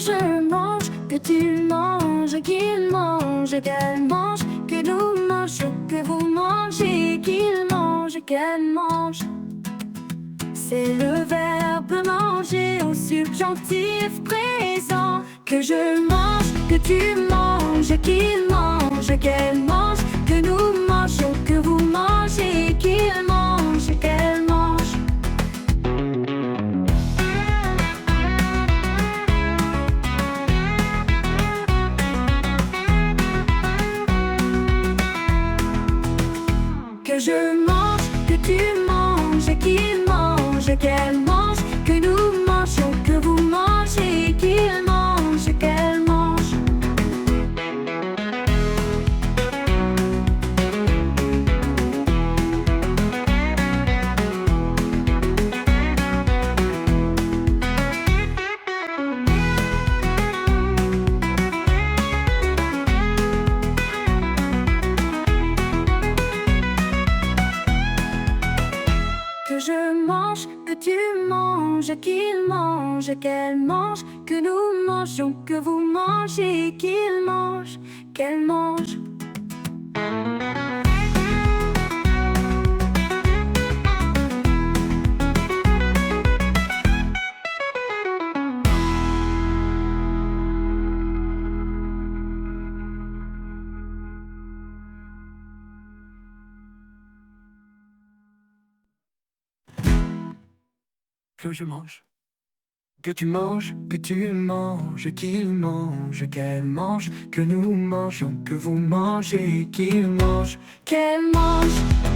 je mange, que tu manges, qu'il mange, qu'elle mange, que nous mangeons, que vous mangez, qu'il mange, qu'elle mange. C'est le verbe manger au subjonctif présent. Que je mange, que tu manges, qu'il mange, qu'elle mange, que nous mangeons, que vous mangez, qu'il mange, qu'elle mange. Que je mange, que tu manges, qu'il mange, qu'elle mange, que nous mangeons, que vous mangez, qu'il mange, qu'elle mange. Que je mange, que tu manges, qu'il mange, qu'elle mange, que nous mangeons, que vous mangez, qu'il mange, qu'elle mange. Que je mange, que tu manges, que tu manges, qu'il mange, qu'elle mange, que nous mangeons, que vous mangez, qu'il mange, Qu'elle mange.